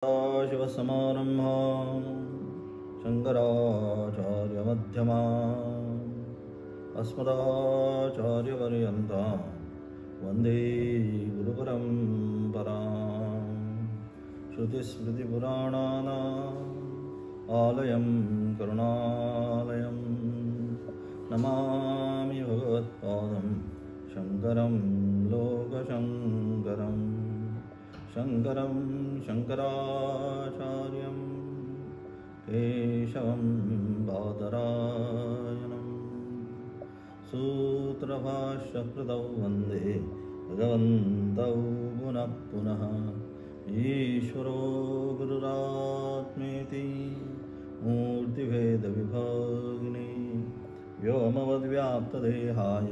शिवसमारंभां शङ्कराचार्यमध्यमाम् अस्मदाचार्यपर्यन्तां वन्दे गुरुपरम्परां। श्रुतिस्मृतिपुराणानाम् आलयं करुणालयं नमामि भगवत्पादं शङ्करं लोकशङ्करम्। शङ्करं शङ्कराचार्यं केशवं बादरायणं सूत्रभाष्यकृतौ वन्दे भगवन्तौ पुनः पुनः। ईश्वरो गुरुरात्मेति मूर्तिभेदविभागिने व्योमवद्व्याप्तदेहाय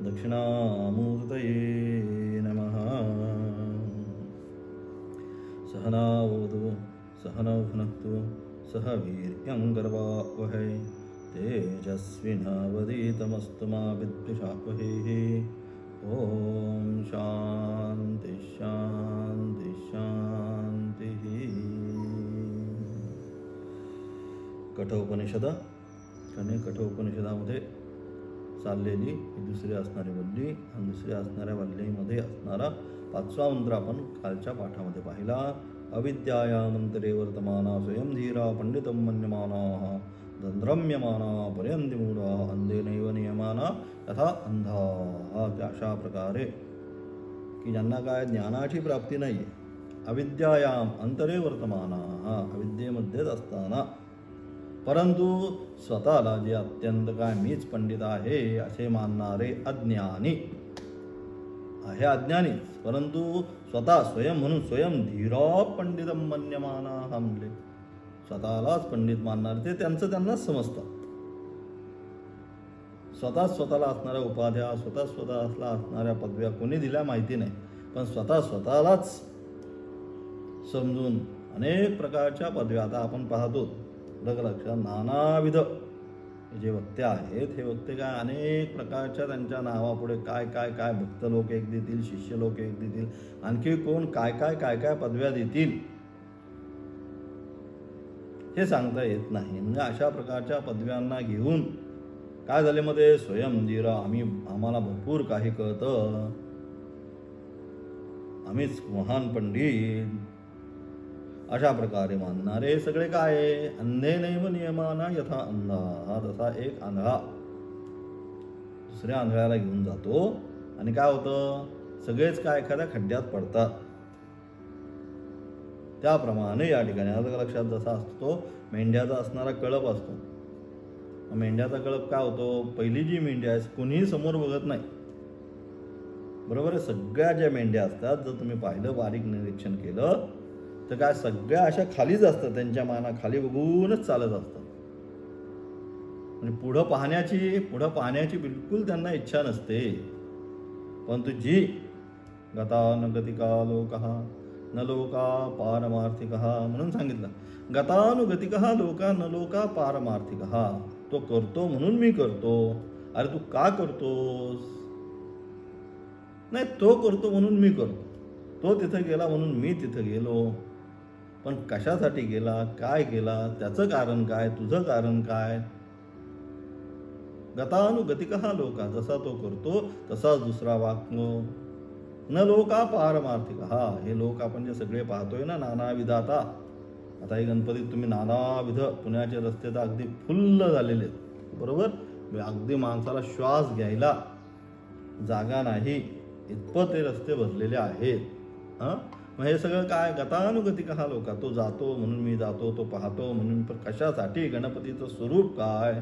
दक्षिणामूर्तये नमः। सहनावतु सहनौ भुनक्तु सह वीर्यङ्करवावहै तेजस्विनावधीतमस्तु मा विद्विषावहैः। ॐ शान्ति शान्ति शान्तिः। कठोपनिषद आणि कठोपनिषदामध्ये चाललेली ही दुसरी असणारी वल्ली आणि दुसऱ्या असणाऱ्या वल्लीमध्ये असणारा पाचवा मंत्र आपण कालच्या पाठामध्ये पाहिला। अविद्यायामंतरे वर्तमाना स्वयं धीरा पंडितं मन्यमानाः दंद्रम्यमाना पर्यन्ति मूढाः अंधेनैव नियमाना तथा अंधाः। अशा प्रकारे की ज्यांना काय ज्ञानाची प्राप्ती नाही, अविद्यायाम अंतरे वर्तमानाः अविद्येमध्येच असताना परंतु स्वतःला जे अत्यंत काय मीच पंडित आहे असे मानणारे अज्ञानी आहे, अज्ञानीच परंतु स्वतः स्वयं म्हणून स्वयं धीरा पंडितम मन्यमाना म्हणले, स्वतःलाच पंडित मानणारे ते त्यांचं त्यांनाच समजतात। स्वतःला असणाऱ्या उपाध्या स्वतःला असणाऱ्या पदव्या कोणी दिल्या माहिती नाही, पण स्वतःलाच समजून अनेक प्रकारच्या पदव्या आता आपण पाहतो। लक्षात नानाविध जे वक्ते आहेत हे वक्ते काय अनेक प्रकारच्या त्यांच्या नावापुढे काय काय काय भक्त लोक एक देतील, शिष्य लोक एक देतील, आणखी कोण काय काय काय काय पदव्या देतील हे सांगता येत नाही। म्हणजे अशा प्रकारच्या पदव्यांना घेऊन काय झाले मध्ये स्वयं धीरा आम्हाला भरपूर काही कळतं, आम्हीच महान पंडित अशा प्रकारे मानणारे सगळे काय अंधेनैव नियमाना यथा अंधा। हा तसा एक आंधळा दुसऱ्या आंधळ्याला घेऊन जातो आणि काय होतं सगळेच काय एखाद्या खड्ड्यात पडतात। त्याप्रमाणे या ठिकाणी आता लक्षात जसा असतो मेंढ्याचा असणारा कळप असतो, मेंढ्याचा कळप काय होतो पहिली जी मेंढ्या आहे कोणीही समोर बघत नाही, बरोबर आहे। सगळ्या ज्या मेंढ्या असतात जर तुम्ही पाहिलं बारीक निरीक्षण केलं तर काय सगळ्या अशा खालीच असतात, त्यांच्या माना खाली बघूनच चालत असतात। म्हणजे पुढं पाहण्याची बिलकुल त्यांना इच्छा नसते। परंतु जी गतानुगतिका लोकः न लोका पारमार्थिकः म्हणून सांगितलं, गतानुगतिकः लोका न लोका पारमार्थिकः। तो करतो म्हणून मी करतो, अरे तू का करतोस? नाही, तो करतो म्हणून मी करतो, तो तिथे गेला म्हणून मी तिथे गेलो, पण कशासाठी गेला, काय गेला, त्याचं कारण काय, तुझं कारण काय? गतानुगतिकः लोका, जसा तो करतो तसाच दुसरा वागतो। न लोका पारमार्थिकः, हे लोक आपण जे सगळे पाहतोय ना नानाविध, आता हे गणपतीत तुम्ही नानाविध पुण्याचे रस्ते तर अगदी फुल्ल झालेले आहेत, बरोबर, अगदी माणसाला श्वास घ्यायला जागा नाही इतपत ते रस्ते भरलेले आहेत। मग हे सगळं काय गतानुगतिकः लोका, तो जातो म्हणून मी जातो, तो पाहतो म्हणून, पण कशासाठी? गणपतीचं स्वरूप काय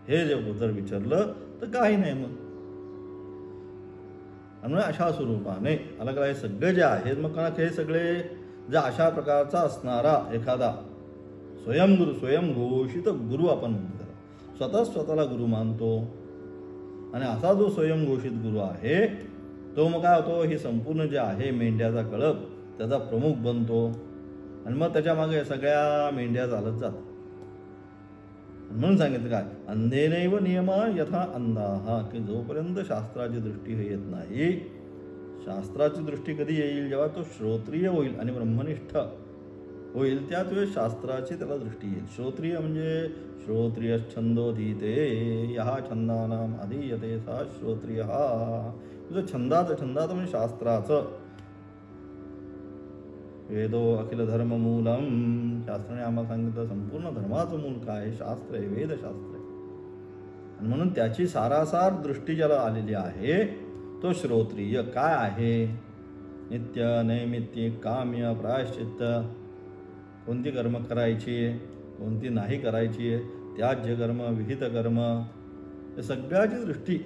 हे जर विचारलं तर काही नाही। मग आणि अशा स्वरूपाने अलग हे सगळे जे आहेत मग हे सगळे जे अशा प्रकारचा असणारा एखादा स्वयंघोषित गुरु आपण म्हणतो, स्वतःला गुरु मानतो आणि असा जो स्वयंघोषित गुरु आहे तो मग काय होतो ही संपूर्ण जे आहे मेंढ्याचा कळप त्याचा प्रमुख बनतो आणि मग त्याच्या मागे सगळ्या मेंढ्या चालत जातात। म्हणून सांगितलं काय अंधेनैव नियमा यथा अंधाः, की जोपर्यंत शास्त्राची दृष्टी हे येत नाही, शास्त्राची दृष्टी कधी येईल? जेव्हा तो श्रोत्रिय होईल आणि ब्रह्मनिष्ठ होईल, त्याच वेळेस शास्त्राची त्याला दृष्टी येईल. श्रोत्रिय म्हणजे श्रोत्रिय छंदोधीते यहा छंदानाम अधीयते सा श्रोत्रिय. तुझं छंदाचं म्हणजे शास्त्राचं. वेदो अखिल धर्म मूलम, शास्त्राने आम्हाला सांगितलं संपूर्ण धर्माचं मूल काय? शास्त्र आहे, वेदशास्त्र आहे. आणि म्हणून त्याची सारासार दृष्टी ज्याला आलेली आहे तो श्रोत्रिय. काय आहे? नित्य नैमित्तिक काम्य प्रायश्चित्त, कोणती कर्म करायची, कोणती नाही करायची, त्याज्य कर्म विहित कर्म, या सगळ्याची दृष्टी,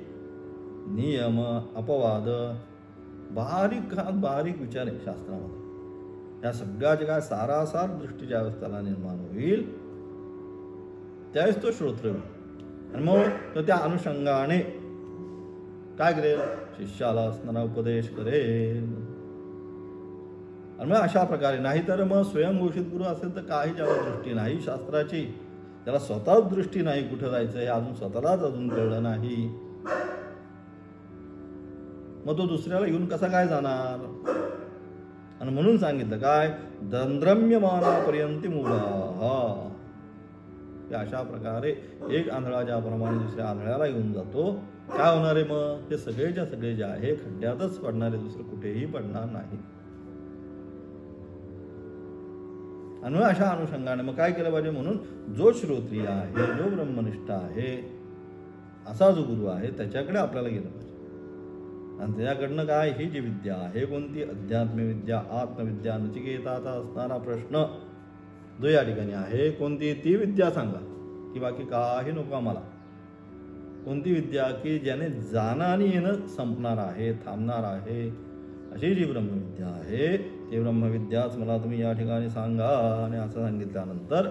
नियम अपवाद, बारीक विचार आहे शास्त्रामध्ये. या सगळ्याचे काय सारासार दृष्टी ज्यावेळेस त्याला निर्माण होईल त्यावेळेस तो श्रोत्र होईल. आणि मग तो त्या अनुषंगाने काय करेल? शिष्याला असणारा उपदेश करेल. आणि मग अशा प्रकारे, नाहीतर मग स्वयंघोषित गुरु असेल तर काही ज्याला दृष्टी नाही शास्त्राची, त्याला स्वतःच दृष्टी नाही कुठं जायचं हे अजून स्वतःलाच कळलं नाही, मग तो दुसऱ्याला घेऊन कसा काय जाणार? आणि म्हणून सांगितलं काय? दंद्रम्यमानापर्यंत मूढा. अशा प्रकारे एक आंधळा ज्याप्रमाणे दुसऱ्या आंधळ्याला घेऊन जातो, काय होणार आहे मग? हे सगळेच्या सगळे जे आहे खड्ड्यातच पडणारे, दुसरं कुठेही पडणार नाही. आणि अशा अनुषंगाने मग काय केलं पाहिजे? म्हणून जो श्रोत्रिय आहे, जो ब्रह्मनिष्ठ आहे, असा जो गुरु आहे त्याच्याकडे आपल्याला गेलं पाहिजे. आणि त्याच्याकडनं काय? ही जी विद्या आहे, कोणती? अध्यात्मविद्या, आत्मविद्या. नचिकेताचा असणारा प्रश्न जो या ठिकाणी आहे, कोणती? ती विद्या सांगा, की बाकी काही नको आम्हाला. कोणती विद्या? की ज्याने जाणं आणि येणं संपणार आहे, थांबणार आहे, अशी जी ब्रह्मविद्या आहे, ती ब्रह्मविद्याच मला तुम्ही या ठिकाणी सांगा. आणि असं सांगितल्यानंतर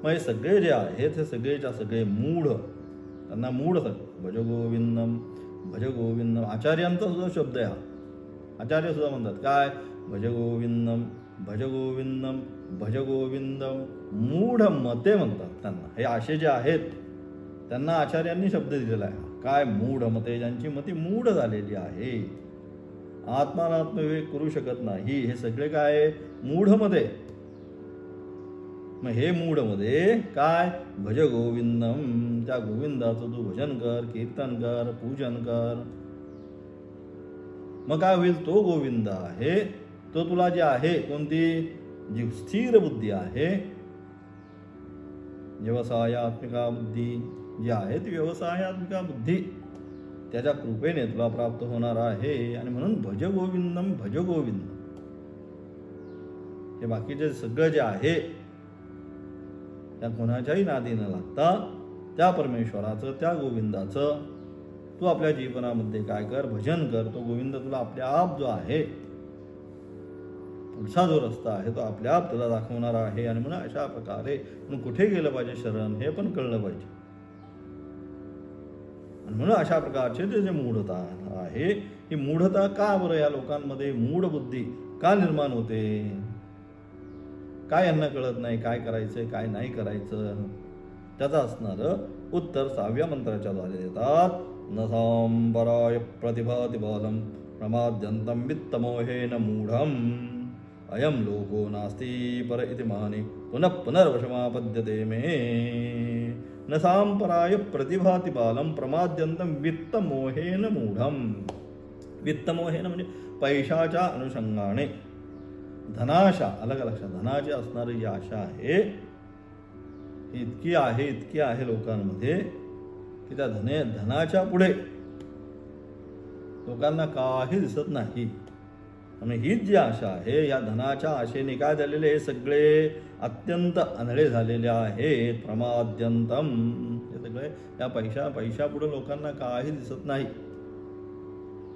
मग हे सगळे जे आहेत हे सगळेच्या सगळे मूढ, त्यांना मूढ भजगोविंदम भजगोविंदम. आचार्यांचा सुद्धा शब्द आहे हा. आचार्य सुद्धा म्हणतात काय? भजगोविंदम भजगोविंदम भजगोविंदम मूढ मते म्हणतात त्यांना. हे असे जे आहेत त्यांना आचार्यांनी शब्द दिलेला आहे. काय? मूढ मते, ज्यांची मती मूढ झालेली आहे, आत्मानात्मविवेक करू शकत नाही, हे सगळे काय? मूढमध्ये. मग हे मूढमध्ये काय? भज गोविंदम, त्या गोविंदाचं तू भजन कर, कीर्तन कर, पूजन कर. मग काय होईल? तो गोविंद आहे तो तुला जे आहे, कोणती? जी स्थिर बुद्धी आहे, व्यवसायात्मिका बुद्धी जी आहे, ती व्यवसायात्मिका बुद्धी त्याच्या कृपेने तुला प्राप्त होणार आहे. आणि म्हणून भज गोविंदम भज गोविंद. हे बाकीचे सगळं जे आहे त्या कोणाच्याही नादी न लागता त्या परमेश्वराचं, त्या गोविंदाचं तू आपल्या जीवनामध्ये काय कर? भजन कर. तो गोविंद तुला आपल्या आप जो आहे, पुढचा जो रस्ता आहे तो आपल्या आप तुला दाखवणार आहे. आणि म्हणून अशा प्रकारे कुठे गेलं पाहिजे शरण हे पण कळलं पाहिजे. आणि म्हणून अशा प्रकारचे जे मूढता आहे, ही मूढता का बरं या लोकांमध्ये मूढ बुद्धी का निर्माण होते? काय यांना कळत नाही काय करायचंय काय नाही करायचं? त्याचं असणारं उत्तर 6व्या मंत्राच्या द्वारे देतात. न सांबराय प्रतिभाति बालम प्रमाद्यंतम वित्तमोहेन मूढम अयम लोको नास्ति पर इति माने पुनः पुनर्वशमापद्यते मे. न सांपराय प्रतिभाति बालम प्रमाद्यंतम वित्तमोहेन मूढम. वित्तमोहेन म्हणजे पैशाच्या अनुषंगाने, धनाशा, अलग लक्षात, धनाची असणारी जी आशा आहे इतकी आहे लोकांमध्ये की त्या धनाच्या पुढे लोकांना काही दिसत नाही. आणि हीच जी आशा आहे, या धनाच्या आशेने काय झालेले हे सगळे अत्यंत आंधळे झालेले आहेत. प्रमाद्यंतम, हे सगळे या पैशापुढे लोकांना काही दिसत नाही.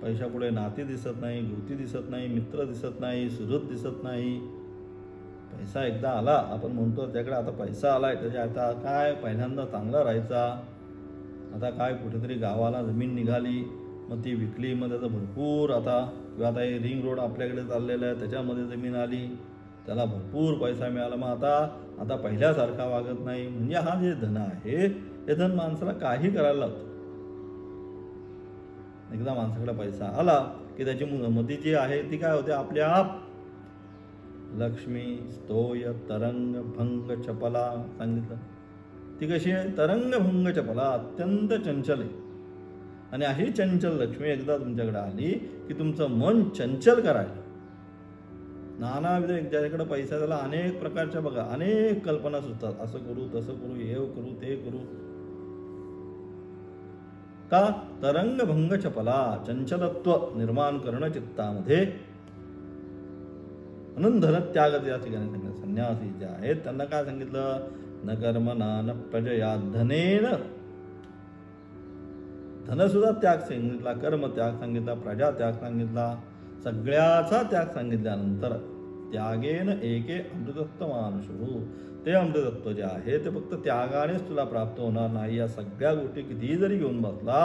पैशापुढे नाती दिसत नाही, गोती दिसत नाही, मित्र दिसत नाही, सुहृद दिसत नाही. पैसा एकदा आला, आपण म्हणतो त्याकडे आता पैसा आलाय, त्याच्या आता काय पहिल्यांदा चांगला राहायचा. आता काय कुठेतरी गावाला जमीन निघाली, मग ती विकली, मग त्याचं भरपूर आता किंवा आता हे रिंग रोड आपल्याकडे चाललेलं आहे त्याच्यामध्ये जमीन आली, त्याला भरपूर पैसा मिळाला. मग आता पहिल्यासारखा वागत नाही. म्हणजे हा जे धन आहे हे धन माणसाला काही करायला लावतं. एकदा माणसाकडे पैसा आला की त्याची मती जी आहे ती काय होते, आपल्या आप लक्ष्मी स्तोय तरंग भंग चपला सांगितलं. ती कशी आहे, तरंग भंग चपला, अत्यंत चंचल आहे. आणि अशी चंचल लक्ष्मी एकदा तुमच्याकडे आली की तुमचं मन चंचल करायला नानाविध, ज्याच्याकडे पैसा त्याला अनेक प्रकारच्या बघा अनेक कल्पना सुचतात, असं करू तसं करू, हे करू ते करू. का, तरंग भंग चपला, चंचलत्व निर्माण करणं चित्तामध्ये. म्हणून धन त्याग या ठिकाणी सांगितलं. संन्यासी जे आहेत त्यांना काय सांगितलं, न कर्मणा न प्रजया धनेन, धन सुद्धा त्याग सांगितला, कर्म त्याग सांगितला, प्रजा त्याग सांगितला, सगळ्याचा त्याग सांगितल्यानंतर त्यागेन एके अमृतत्व मानुषू, ते अमृतत्व जे आहे ते फक्त त्यागानेच तुला प्राप्त होणार नाही. या सगळ्या गोष्टी कितीही जरी घेऊन बसला,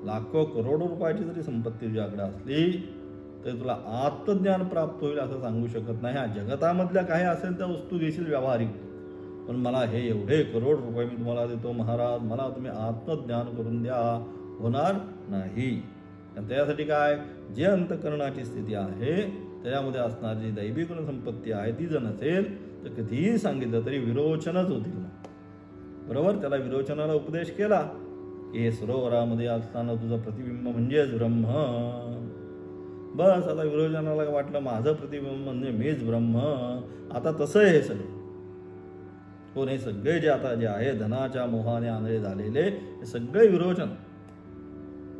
लाखो करोडो रुपयाची जरी संपत्ती तुझ्याकडे असली तरी तुला आत्मज्ञान प्राप्त होईल असं सांगू शकत नाही. हा जगतामधल्या काही असेल त्या वस्तू घेशील व्यावहारिक, पण मला हे एवढे करोड रुपये मी तुम्हाला देतो महाराज, मला तुम्ही आत्मज्ञान करून द्या, होणार नाही. त्यासाठी काय, जे अंतःकरणाची स्थिती आहे त्याच्यामध्ये असणारी जी दैवी गुण संपत्ती आहे ती जर नसेल तर कितीही सांगितलं तरी विरोचनच होतील. बरोबर, त्याला विरोचनाला उपदेश केला की हे सरोवरामध्ये असताना तुझं प्रतिबिंब म्हणजेच ब्रह्म. बस, आता विरोचनाला वाटलं माझं प्रतिबिंब म्हणजे मीच ब्रह्म. आता तसं आहे हे सगळे कोण, हे सगळे जे आता जे आहे धनाच्या मोहाने आंधळे झालेले हे सगळे विरोचन,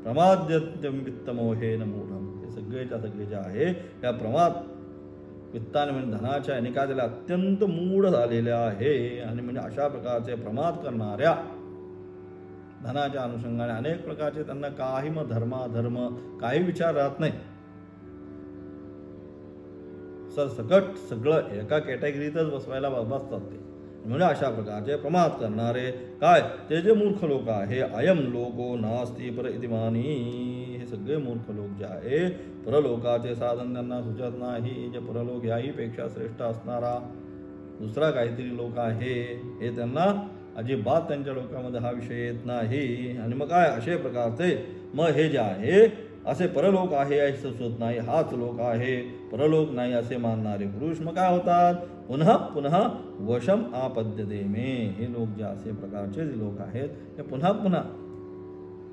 प्रमाद्यत्यम वित्तमोहेन मूढम, हे सगळेच्या सगळे जे आहे या प्रमाद वित्ताने म्हणजे धनाच्या याने काय त्याला अत्यंत मूढ झालेल्या आहे. आणि म्हणजे अशा प्रकारचे प्रमाद करणाऱ्या धनाच्या अनुषंगाने अनेक प्रकारचे त्यांना काही मग धर्म काही विचार राहत नाही. सरसकट सगळं एका कॅटेगरीतच बसवायला बसतात ते. म्हणजे अशा प्रकारचे प्रमाद करणारे काय, ते जे मूर्ख लोक आहे, अयम लोको नास्ति पर इतिमानी, हे सगळे मूर्ख लोक जे आहे परलोकाचे साधन त्यांना सुचत नाही. जे परलोक याही पेक्षा श्रेष्ठ असणारा दुसरा काहीतरी लोक आहे हे त्यांना अजिबात त्यांच्या डोक्यामध्ये हा विषय येत नाही. आणि मग काय असे प्रकारचे मग हे जे आहे असे परलोक आहे असे सुचत नाही, हाच लोक आहे परलोक नाही असे मानणारे पुरुष मग काय होतात, पुन्हा पुन्हा वशम आपद्यते मे, हे लोक जे असे प्रकारचे जे लोक आहेत हे पुन्हा पुन्हा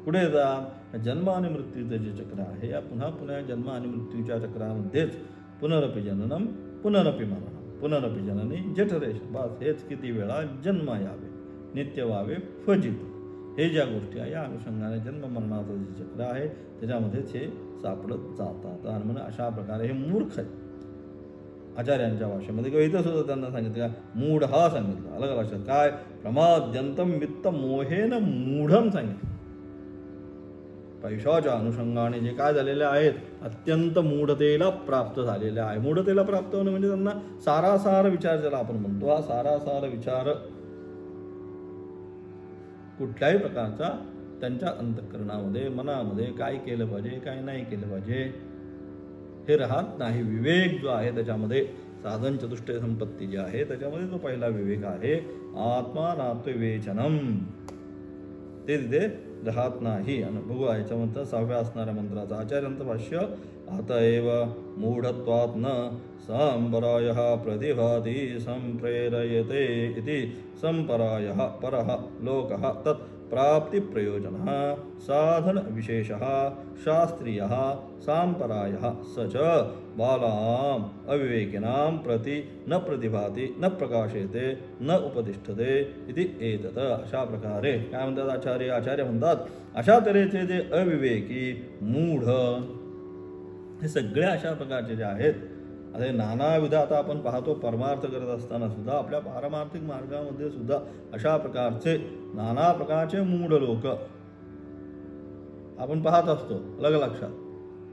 पुढे जा जन्म आणि मृत्यूचं जे चक्र आहे या पुन्हा पुन्हा जन्म आणि मृत्यूच्या चक्रामध्येच पुनरपि जननम पुनरपि मरणम पुनरपि जननी जठरेश, बस हेच किती वेळा जन्म यावे नित्य व्हावे फजित, हे ज्या गोष्टी आहे या अनुषंगाने जन्म मरणाचं जे चक्र आहे त्याच्यामध्येच हे सापडत जातात. आणि म्हणून अशा प्रकारे हे मूर्ख आहे. आचार्यांच्या भाषेमध्ये किंवा इथं सुद्धा त्यांना सांगितलं का मूढ हा सांगितलं, अलग लक्षात काय, प्रमाद्यंतम वित्त मोहेन मूढम सांगितलं. पैशाच्या अनुषंगाने जे काय झालेले आहेत अत्यंत मूढतेला प्राप्त झालेले आहे. मूढतेला प्राप्त होणं म्हणजे त्यांना सारासार विचार ज्याला आपण म्हणतो, हा सारासार विचार कुठल्याही प्रकारचा त्यांच्या अंतःकरणामध्ये मनामध्ये काय केलं पाहिजे काय नाही केलं पाहिजे हे राहत नाही. विवेक जो आहे त्याच्यामध्ये साधन चतुष्टय संपत्ती जी आहे त्याच्यामध्ये जो पहिला विवेक आहे आत्मा नात्विवेचनम, ते तिथे राहत नाही. आणि बघू याच्यामध्ये 6व्या असणाऱ्या मंत्राचं आचार्यांचं भाष्य, अतएव मूढत्वात् न संपरायः प्रतिभाति संप्रेरयते इति संपरायः परः लोकः तत् प्राप्ति प्रयोजनः साधन विशेषः शास्त्रीयः सांपरायः स च बालाम् अविवेकिनां प्रति न प्रतिभाति न प्रकाशेते न उपतिष्ठते इति एतत्. अशा प्रकारे काय म्हणतात आचार्य म्हणतात अशा तऱ्हेचे जे अविवेकी मूढ हे सगळे अशा प्रकारचे जे आहेत, आता नानाविध आता आपण पाहतो परमार्थ करत असताना सुद्धा आपल्या पारमार्थिक मार्गामध्ये सुद्धा अशा प्रकारचे नाना प्रकारचे मूढ लोक आपण पाहत असतो अलग लक्षात.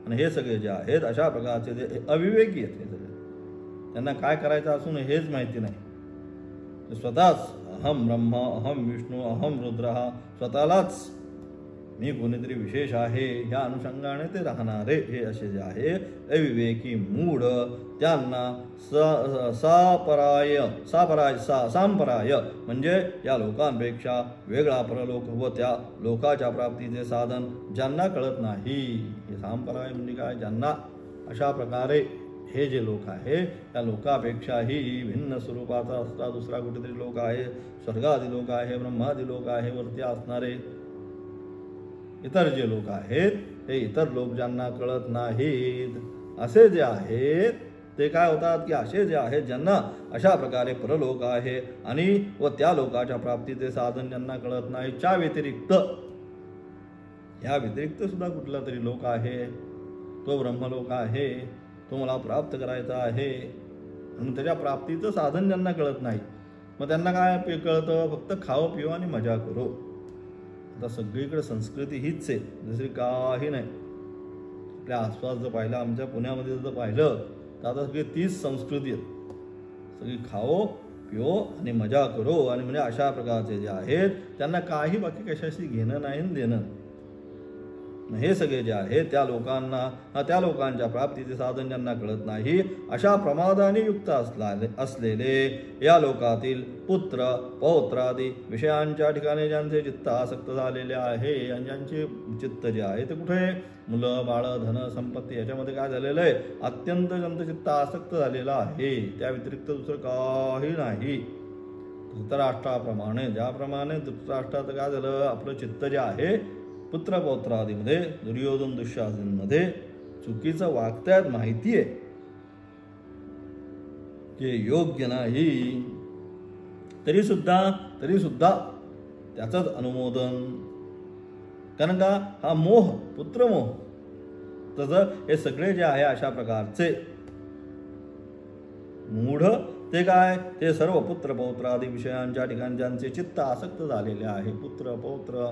आणि हे सगळे जे आहेत अशा प्रकारचे जे अविवेकी आहेत, हे सगळे त्यांना काय करायचं असून हेच माहिती नाही. स्वतःच अहम ब्रह्म अहम विष्णू अहम रुद्र स्वतःलाच मी कोणीतरी विशेष आहे ह्या अनुषंगाने ते राहणारे हे असे जे आहे अविवेकी मूढ त्यांना सांपराय म्हणजे या लोकांपेक्षा वेगळा परलोक व त्या लोकाच्या प्राप्तीचे साधन ज्यांना कळत नाही. हे सांपराय म्हणजे काय? ज्यांना अशा प्रकारे हे जे लोक आहे त्या लोकापेक्षाही भिन्न स्वरूपाचा असता दुसरा कुठेतरी लोक आहे, स्वर्गादी लोक आहे, ब्रह्मादी लोक आहे, वरती असणारे इतर जे लोक आहेत ते इतर लोक ज्यांना कळत नाहीत असे जे आहेत ते काय होतात की असे जे आहेत ज्यांना अशा प्रकारे परलोक आहे आणि व त्या लोकाच्या प्राप्तीचे साधन ज्यांना कळत नाही, च्या व्यतिरिक्त या व्यतिरिक्त सुद्धा कुठला तरी लोक आहे, तो ब्रह्मलोक आहे, तो मला प्राप्त करायचा आहे म्हणून त्याच्या प्राप्तीचं साधन ज्यांना कळत नाही, मग त्यांना काय कळतं? फक्त खावं पिवं आणि मजा करो. आता सगळीकडे संस्कृती हीच आहे, दुसरी काही नाही. आपल्या आसपास जर पाहिलं, आमच्या पुण्यामध्ये जर पाहिलं तर आता सगळी तीच संस्कृती आहे. सगळी खाओ पिओ आणि मजा करो आणि म्हणजे अशा प्रकारचे जे आहेत त्यांना काही बाकी कशाशी घेणं नाही देणं. हे सगळे जे आहे त्या लोकांना त्या लोकांच्या प्राप्तीचे साधन ज्यांना कळत नाही अशा प्रमादाने युक्त असलेले या लोकातील पुत्र पौत्रादी विषयांच्या ठिकाणी ज्यांचे चित्त आसक्त झालेले आहे आणि ज्यांचे चित्त जे आहे ते कुठे मुलं बाळ धन संपत्ती याच्यामध्ये काय झालेलं आहे? अत्यंत ज्यांचं चित्त आसक्त झालेलं आहे. त्या व्यतिरिक्त दुसरं काही नाही. धृतराष्ट्राप्रमाणे ज्याप्रमाणे धृतराष्ट्राचं काय झालं? आपलं चित्त जे आहे पुत्र पौत्रादीमध्ये दुर्योधन दुःशासनमध्ये चुकीचं वागतायत माहिती आहे जे योग्य नाही, तरी सुद्धा त्याचंच अनुमोदन. कारण का? हा मोह, पुत्रमोह. तसं हे सगळे जे आहे अशा प्रकारचे मूढ ते काय? ते सर्व पुत्र पौत्रादी विषयांच्या ठिकाणी ज्यांचे चित्त आसक्त झालेले आहे, पुत्र पौत्र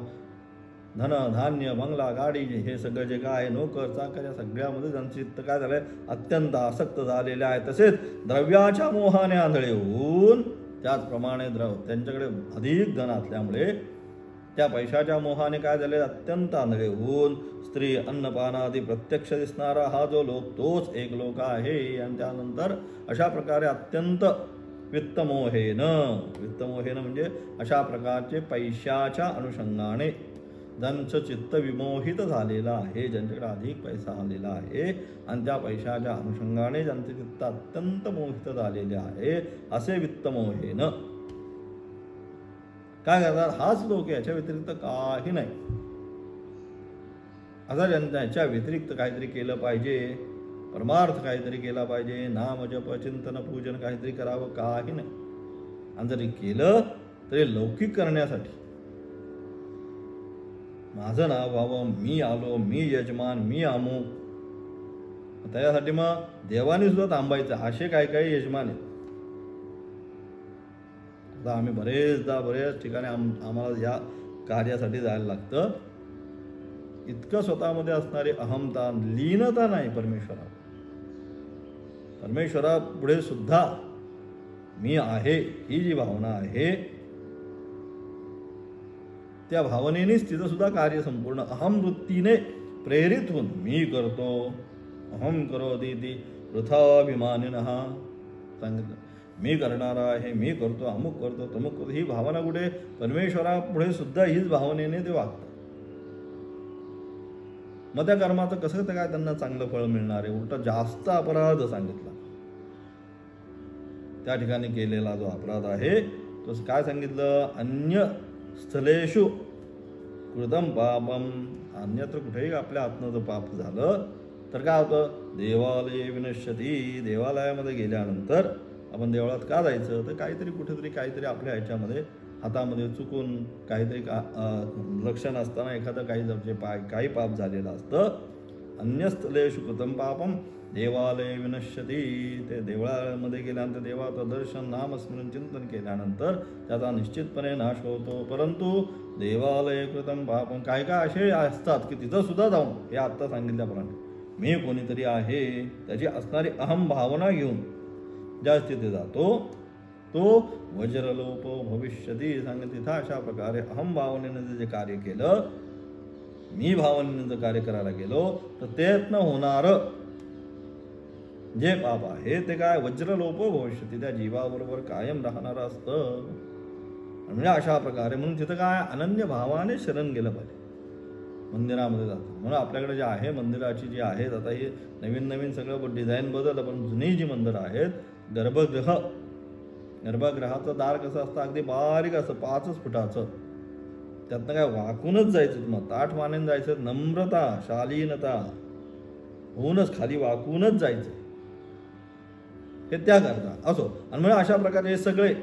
धन धान्य बंगला गाडी हे सगळं जे काय नोकर चाकर या सगळ्यामध्ये ज्यांचे चित्त काय झालंय? अत्यंत आसक्त झालेले आहे. तसेच द्रव्याच्या मोहाने आंधळे होऊन त्याचप्रमाणे त्यांच्याकडे अधिक धन असल्यामुळे त्या पैशाच्या मोहाने काय झाले? अत्यंत आंधळे होऊन स्त्री अन्नपानादी प्रत्यक्ष दिसणारा हा जो लोक तोच एक लोक आहे. आणि त्यानंतर अशा प्रकारे अत्यंत वित्तमोहेन म्हणजे अशा प्रकारचे पैशाच्या अनुषंगाने ज्यांचं चित्त विमोहित झालेलं आहे, ज्यांच्याकडे अधिक पैसा आलेला आहे आणि त्या पैशाच्या अनुषंगाने ज्यांचे चित्त अत्यंत मोहित झालेले आहे असे वित्तमोहेन काय करतात? हाच लोक, याच्या व्यतिरिक्त काही नाही. आता याच्या व्यतिरिक्त काहीतरी केलं पाहिजे, परमार्थ काहीतरी केला पाहिजे, नाम जप चिंतन पूजन काहीतरी करावं, काही नाही. आणि जरी केलं तरी लौकिक करण्यासाठी, माझं नाव व्हावं, मी आलो, मी यजमान, मी अमुक. त्याच्यासाठी मग देवाने सुद्धा थांबायचं. असे काही यजमान आहेत. आता आम्ही बरेच ठिकाणी आम्हाला या कार्यासाठी जायला लागतं. इतकं स्वतःमध्ये असणारी अहमता, लीनता नाही परमेश्वरा पुढे सुद्धा मी आहे ही जी भावना आहे त्या भावनेनेच तिचं सुद्धा कार्य संपूर्ण अहम वृत्तीने प्रेरित होऊन मी करतो, अहम करोति वृथाभिमानिनः सांगितलं. मी करणारा आहे, मी करतो, अमुक करतो, तमुक करतो, ही भावना कुठे? परमेश्वरापुढे सुद्धा हीच भावनेने ते वागतात. मग त्या कर्माचं कसं काय त्यांना चांगलं फळ मिळणार आहे? उलटा जास्त अपराध सांगितला. त्या ठिकाणी केलेला जो अपराध आहे तो काय सांगितलं? अन्य स्थलेषु कृतम पापम. अन्यत्र कुठेही आपल्या आत्मचं पाप झालं तर काय होतं? देवालये विनश्यती. देवालयामध्ये गेल्यानंतर आपण देवळात का जायचं? तर काहीतरी आपल्या ह्याच्यामध्ये हातामध्ये चुकून काहीतरी लक्ष नसताना एखादं काही पाप झालेलं असतं. अन्यस्थलेषु कृतम पापम देवालय विनश्यती. ते देवळामध्ये गेल्यानंतर देवाचं दर्शन नामस्मरण चिंतन केल्यानंतर त्याचा निश्चितपणे नाश होतो. परंतु देवालय कृतम पापम काय असे असतात की तिथं सुद्धा जाऊन हे आत्ता सांगितल्याप्रमाणे मी कोणीतरी आहे त्याची असणारी अहम भावना घेऊन ज्या तिथे जातो तो वज्रलोपो भविष्यती सांगितलं. तिथं अशा प्रकारे अहम भावनेनं जे कार्य केलं मी भावनेनं जर कार्य करायला गेलो तर त्यातनं होणारं जे पाप आहे ते काय वज्रलोप भविष्यती त्या जीवाबरोबर कायम राहणारं असतं. म्हणजे अशा प्रकारे म्हणून तिथं काय अनन्य भावाने शरण गेलं पाहिजे मंदिरामध्ये जातं. म्हणून आपल्याकडे जे आहे मंदिराची जी आहेत आता ही नवीन नवीन सगळं डिझाईन बदललं, पण जुनी जी मंदिरं आहेत गर्भगृहाचं दार कसं असतं अगदी बारीक असं 5 फुटाचं, त्यातनं काय वाकूनच जायचं, तुम्हाला ताठ मानेन जायचं, नम्रता शालीनता होऊनच खाली वाकूनच जायचं हे त्याकरता असो. आणि म्हणजे अशा प्रकारे हे सगळे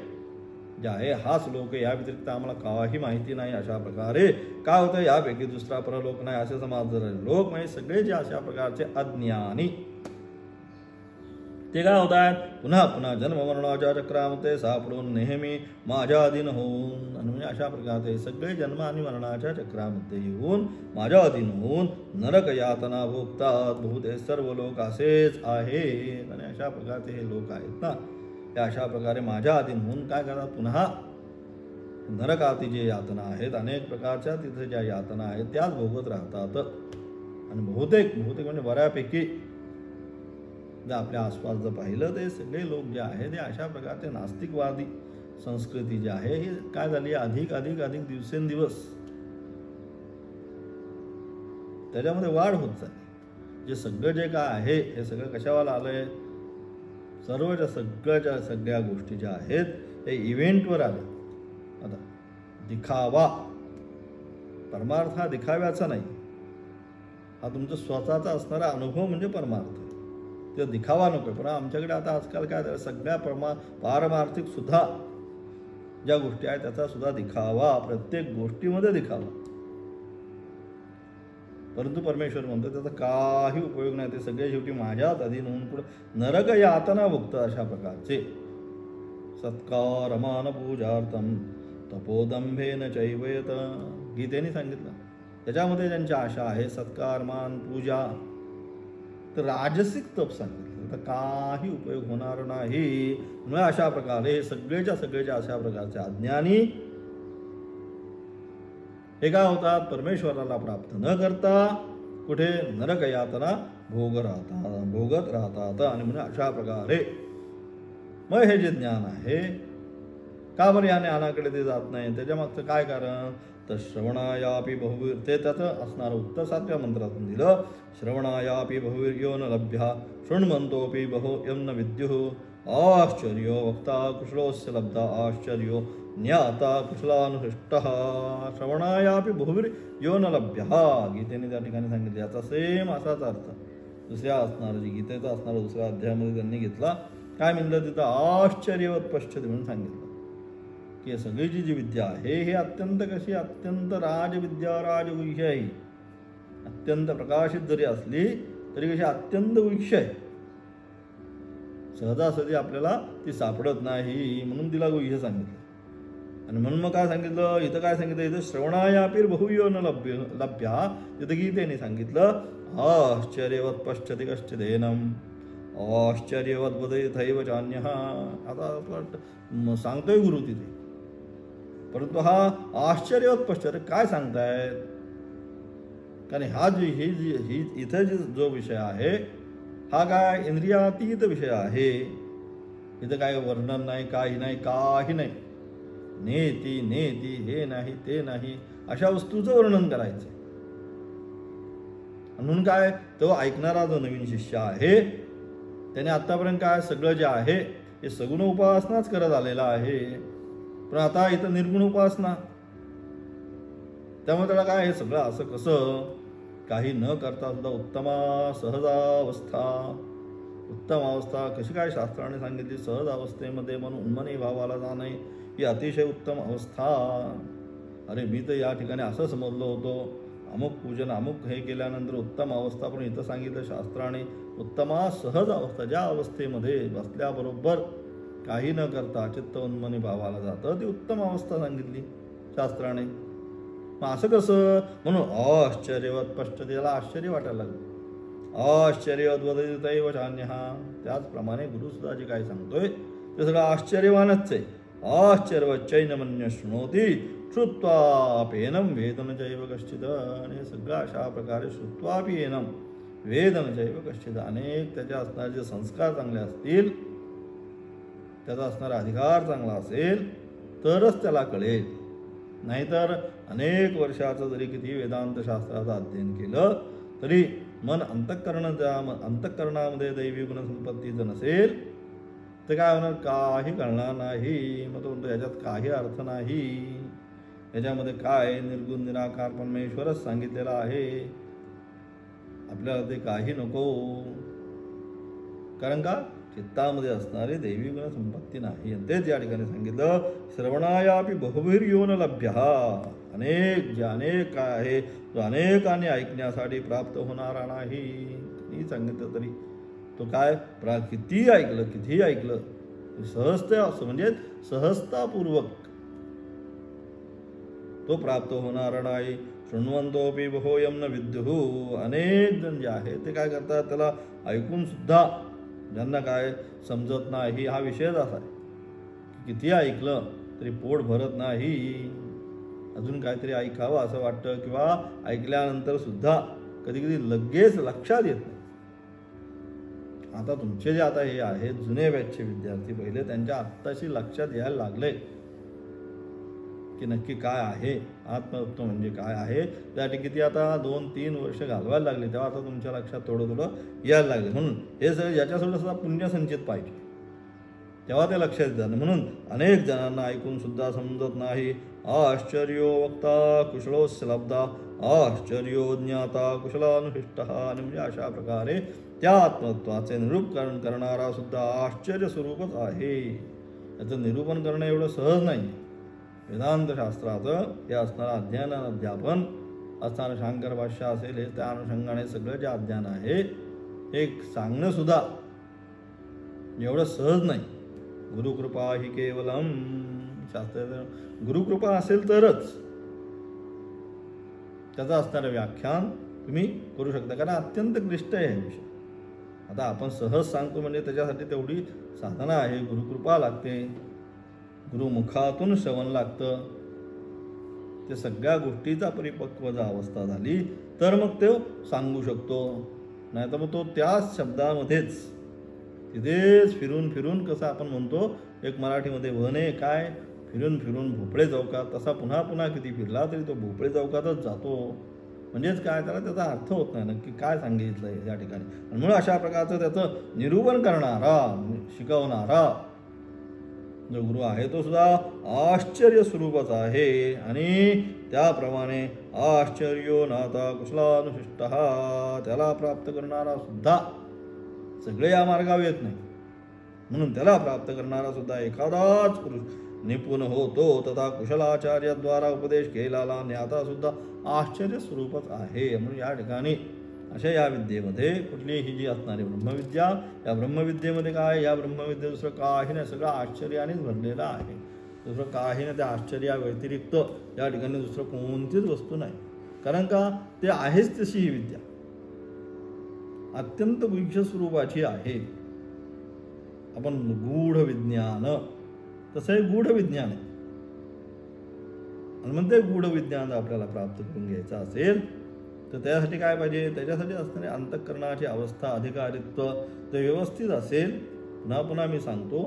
जे आहे हा श्लोक या व्यतिरिक्त आम्हाला काही माहिती नाही. अशा प्रकारे काय होतं यापैकी दुसरा परलोक नाही असे समाज लोक म्हणजे सगळे जे अशा प्रकारचे अज्ञानी ते काय होत आहेत पुन्हा पुन्हा जन्ममरणाच्या चक्रामध्ये सापडून नेहमी माझ्या अधीन होऊन. आणि म्हणजे अशा प्रकारचे सगळे जन्म आणि मरणाच्या चक्रामध्ये येऊन माझ्या अधीन होऊन नरक यातना भोगतात. बहुते सर्व लोक असेच आहेत. आणि अशा प्रकारचे हे लोक आहेत ना ते अशा प्रकारे माझ्या अधीन होऊन काय करतात पुन्हा नरकाती जे यातना आहेत अनेक प्रकारच्या तिथे ज्या यातना आहेत त्याच भोगत राहतात. आणि बहुतेक म्हणजे बऱ्यापैकी जर आपल्या आसपास जर पाहिलं ते सगळे लोक जे आहेत ते अशा प्रकारचे नास्तिकवादी संस्कृती जी आहे ही काय झाली अधिक अधिक अधिक दिवसेंदिवस त्याच्यामध्ये वाढ होत चालली. जे सगळं जे काय आहे हे सगळं कशावाला आलंय सगळ्या गोष्टी ज्या आहेत ते इव्हेंटवर आल्या. आता दिखावा परमार्थ हा दिखाव्याचा नाही, हा तुमचा स्वतःचा असणारा अनुभव म्हणजे परमार्थ. ते दिखावा नको. पण आमच्याकडे आता आजकाल काय झालं सगळ्या पारमार्थिक सुद्धा ज्या गोष्टी आहेत त्याचा सुद्धा दिखावा, प्रत्येक गोष्टीमध्ये दिखावा. परंतु परमेश्वर म्हणतो त्याचा काही उपयोग नाही. ते सगळे शेवटी माझ्याच अधीन होऊन पुढे नरक यातना भुगत. अशा प्रकारचे सत्कार मान पूजार्थम तपोदंभेन चैवयत गीतेने सांगितलं. त्याच्यामध्ये ज्यांची आशा आहे सत्कार मान पूजा तर राजसिक तप सांगितलं तर काही उपयोग होणार नाही. म्हणजे अशा प्रकारे सगळेच्या अशा प्रकारचे अज्ञानी हे काय होतात परमेश्वराला प्राप्त न करता कुठे नरक यातना भोगत राहतात. आणि म्हणजे अशा प्रकारे मग हे जे ज्ञान आहे का बरं या ज्ञानाकडे ते जात नाही त्याच्या मागचं काय कारण तर श्रवणायापी बहुवीर ते त्याचं असणारं उत्तर 7व्या मंत्रातून दिलं. श्रवणायापी बहुवीर्यो न लभ्या शृण्वन्तोपि बहु यं न विद्युः आश्चर्यो वक्ता कुशलोस्य लब्धा आश्चर्यो ज्ञाता कुशलानुहृष्टः. श्रवणायापि बहुवीर यो न लभ्यः गीतेने त्या ठिकाणी सांगितले. याचा सेम असाच अर्थ दुसऱ्या असणारा जी गीतेचा असणारा दुसऱ्या अध्यायामध्ये त्यांनी घेतला. काय म्हणलं तिथं आश्चर्यवत पश्यते म्हणून सांगितलं की सगळीची जी विद्या आहे हे अत्यंत कशी अत्यंत राजविद्या राजगुह्य आहे. अत्यंत प्रकाशित जरी असली तरी कशी अत्यंत गुह्य आहे. सहजासहजी आपल्याला ती सापडत नाही म्हणून तिला गुह्य सांगितलं. आणि म्हणून मग काय सांगितलं इथं काय सांगितलं इथं श्रवणायापीर बहुयो न लभ्या तिथं गीतेने सांगितलं आश्चर्यवत पश्यति कश्चिदेनम आश्चर्यवत वदयथैव चान्यः. आता सांगतोय गुरु तिथे परंतु हा आश्चर्यवत पश्चात काय सांगतायत कारण हा ही इथं जो विषय आहे हा काय इंद्रियातीत विषय आहे. इथं काय वर्णन नाही काही नाही नेती हे नाही ते नाही अशा वस्तूचं वर्णन करायचं. म्हणून काय तो ऐकणारा जो नवीन शिष्य आहे त्याने आतापर्यंत काय सगळं जे आहे हे सगुण उपासनाच करत आलेला आहे. पण आता इथं निर्गुण उपासना त्यामुळे त्याला काय हे सगळं असं कसं काही न करता सुद्धा उत्तम अवस्था कशी काय शास्त्राने सांगितली. सहज अवस्थेमध्ये म्हणून उन्मनी भावाला जाणे ही अतिशय उत्तम अवस्था. अरे मी तर या ठिकाणी असं समजलो होतो अमुक पूजन अमुक हे केल्यानंतर उत्तम अवस्था पण इथं सांगितलं शास्त्राने उत्तमा सहज अवस्था ज्या अवस्थेमध्ये बसल्याबरोबर काही न करता चित्त उन्मनी भावाला जातं ती उत्तम अवस्था सांगितली शास्त्राने. मग असं कसं म्हणून आश्चर्यवत पश्चात याला आश्चर्य वाटायला लागलं. आश्चर्यवत वदयथैव चान्यः त्याचप्रमाणे गुरु सुद्धा जे काय सांगतोय ते सगळं आश्चर्यवानच आहे. आश्चर्यवच्चैनमन्य शृणोती श्रुत्वापेनं वेदन चैव कश्चिद. आणि सगळं अशा प्रकारे श्रुत्वापेनं वेदन चैव कश्चिद. अनेक त्याच्या असणारे जे संस्कार चांगले असतील, त्याचा असणारा अधिकार चांगला असेल तरच त्याला कळेल. नाहीतर अनेक वर्षाचं जरी किती वेदांत शास्त्राचं अध्ययन केलं तरी मन अंतःकरणामध्ये दैवी गुणसंपत्तीचं नसेल तर काय होणार, काही कळणार नाही. मग तो म्हणतो याच्यात काही अर्थ नाही, याच्यामध्ये काय निर्गुण निराकार परमेश्वरच सांगितलेला आहे, आपल्याला ते काही नको. कारण का, चित्तामध्ये असणारी दैवी गुण संपत्ती नाही. आणि तेच या ठिकाणी सांगितलं, श्रवणायापि बहुभिर्योन लभ्य. अनेक काय आहे तो अनेकांनी ऐकण्यासाठी प्राप्त होणारा नाही. मी सांगितलं तरी तो काय किती ऐकलं सहजता असं म्हणजे सहजतापूर्वक तो प्राप्त होणार नाही. शृण्वन्तोपि बहोयं न विद्युः. अनेक जण जे आहे ते काय करतात, त्याला ऐकून सुद्धा ज्यांना काय समजत नाही. हा विषयच असा आहे, किती ऐकलं तरी पोट भरत नाही, अजून काहीतरी ऐकावं असं वाटतं, किंवा ऐकल्यानंतर सुद्धा कधी कधी लगेच लक्षात येत नाही. आता तुमचे जे आता हे आहेत जुने बॅचचे विद्यार्थी, पहिले त्यांच्या आत्ताशी लक्षात यायला लागले की नक्की काय आहे आत्मतत्व म्हणजे काय आहे. त्यासाठी किती आता 2-3 वर्ष घालवायला लागले, तेव्हा आता तुमच्या लक्षात थोडं यायला लागले. म्हणून हे सगळं याच्यासोबत सुद्धा पुण्यसंचित पाहिजे, तेव्हा ते लक्षात येतात. म्हणून अनेक जणांना ऐकून सुद्धा समजत नाही. आश्चर्यो वक्ता कुशलोस्य लब्धा आश्चर्यो ज्ञाता कुशलानुशिष्टः. आणि म्हणजे अशा प्रकारे त्या आत्मतत्वाचे निरूपण करणारा सुद्धा आश्चर्य स्वरूपच आहे. याचं निरूपण करणं एवढं सहज नाही. वेदांत शास्त्राचं हे असणारं अध्ययन अध्यापन असणारं शांकर भाष्य असेल, हे त्या अनुषंगाने सगळं जे अध्ययन आहे हे सांगणं सुद्धा एवढं सहज नाही. गुरुकृपा ही केवलम. शास्त्र गुरुकृपा असेल तरच त्याचं असणारं व्याख्यान तुम्ही करू शकता, कारण अत्यंत क्लिष्ट आहे हे विषय. आता आपण सहज सांगतो म्हणजे त्याच्यासाठी तेवढी साधना आहे, गुरुकृपा लागते, गुरुमुखातून श्रवण लागतं. ते सगळ्या गोष्टीचा परिपक्व जर अवस्था झाली तर मग तो सांगू शकतो. नाही तर मग तो त्याच शब्दामध्येच तिथेच फिरून फिरून, कसं आपण म्हणतो एक मराठीमध्ये वने काय फिरून फिरून भोपळे चौकात, तसा पुन्हा पुन्हा किती फिरला तरी तो भोपळे चौकातच जातो. म्हणजेच काय, त्याचा अर्थ होत नाही नक्की काय सांगितलं आहे या ठिकाणी. आणि म्हणून अशा प्रकारचं त्याचं निरूपण करणारा, शिकवणारा जो गुरु आहे तो सुद्धा आश्चर्य स्वरूपाचा आहे. आणि त्याप्रमाणे आश्चर्यो नाता कुशलानुशिष्टः, त्याला प्राप्त करणारा सुद्धा सगळे या मार्गावर येत नाही. म्हणून त्याला प्राप्त करणारा सुद्धा एखादाच पुरुष निपुण होतो. तथा कुशलाचार्याद्वारा उपदेश केलेला ज्ञाता सुद्धा आश्चर्य स्वरूपच आहे. म्हणून या ठिकाणी अशा या विद्येमध्ये कुठली ही जी असणारी ब्रह्मविद्या, या ब्रह्मविद्येमध्ये काय, या ब्रह्मविद्ये दुसरं काही नाही, सगळं आश्चर्यानेच भरलेलं आहे. दुसरं काही नाही, त्या आश्चर्या व्यतिरिक्त या ठिकाणी दुसरं कोणतीच वस्तू नाही. कारण का, ते आहेच तशी ही विद्या अत्यंत गुह्य स्वरूपाची आहे. आपण गूढ विज्ञान, तसं हे गूढ विज्ञान आहे. आणि मग ते गूढ विज्ञान आपल्याला प्राप्त करून घ्यायचं असेल तर त्यासाठी काय पाहिजे, त्याच्यासाठी असणारे अंतःकरणाची अवस्था, अधिकारित्व ते व्यवस्थित असेल. पुन्हा पुन्हा मी सांगतो,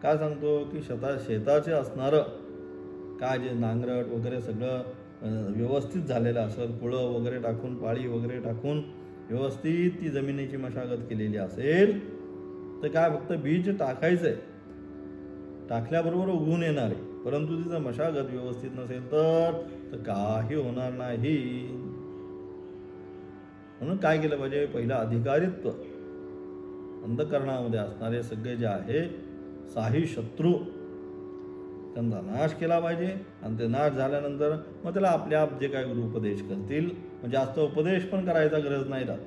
काय सांगतो की शेताचे असणारं काय जे नांगरट वगैरे सगळं व्यवस्थित झालेलं असेल, कुळं वगैरे टाकून, पाळी वगैरे टाकून व्यवस्थित ती जमिनीची मशागत केलेली असेल तर काय फक्त बीज टाकायचं आहे, टाकल्याबरोबर उगवून येणार आहे. परंतु तिचं मशागत व्यवस्थित नसेल तर काही होणार नाही. म्हणून काय केलं पाहिजे, पहिलं अधिकारित्व, अंतःकरणामध्ये असणारे सगळे जे आहे साही शत्रू त्यांचा नाश केला पाहिजे. आणि ते नाश झाल्यानंतर मग त्याला आपल्या आप जे काय गुरु उपदेश करतील, मग जास्त उपदेश पण करायचा गरज नाही राहत.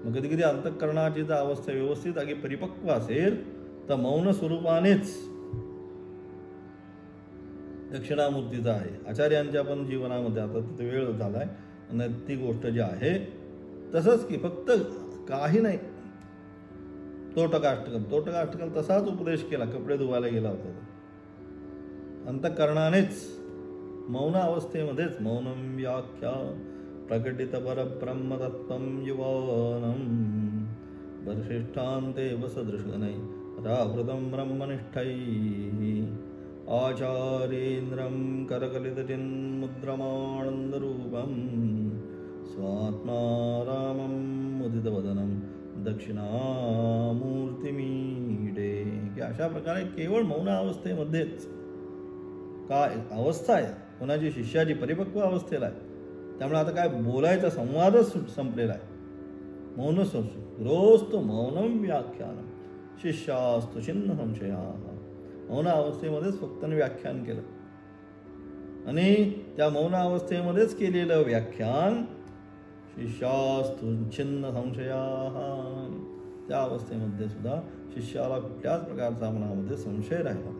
मग कधी कधी अंतःकरणाची जर अवस्था व्यवस्थित अगदी परिपक्व असेल तर मौन स्वरूपानेच दक्षिणामूर्तीचा आहे. आचार्यांच्या पण जीवनामध्ये आता तिथे वेळ झाला आहे आणि ती गोष्ट जी आहे तसंच की फक्त काही नाही, तोटकाष्टकम तसाच उपदेश केला. कपडे धुवायला गेला होता अंतःकरणानेच मौन अवस्थेमध्येच मौनम व्याख्या प्रकटित परब्रह्मतत्त्वं युवानं वरिष्ठान्ते वसदृशगणै रावृतं ब्रह्मनिष्ठैः आचार्येन्द्रं करकलितचिन्मुद्रमानन्दरूपं स्वात्मा रामं मुदितवदनं दक्षिणामूर्तिमीडे. की अशा प्रकारे केवळ मौन अवस्थेमध्येच काय अवस्था आहे, कोणाची शिष्याची परिपक्व अवस्थेला आहे, त्यामुळे आता काय बोलायचा संवादच संपलेला आहे. मौन रोज तो मौनम व्याख्यानम शिष्यास्तु छिन्न संशया. मौन अवस्थेमध्येच फक्त व्याख्यान केलं आणि त्या मौन अवस्थेमध्येच केलेलं व्याख्यान शिष्यास्तु छिन्न संशया. त्या अवस्थेमध्ये सुद्धा शिष्याला कुठल्याच प्रकारचा मनामध्ये संशय राहिला नाही.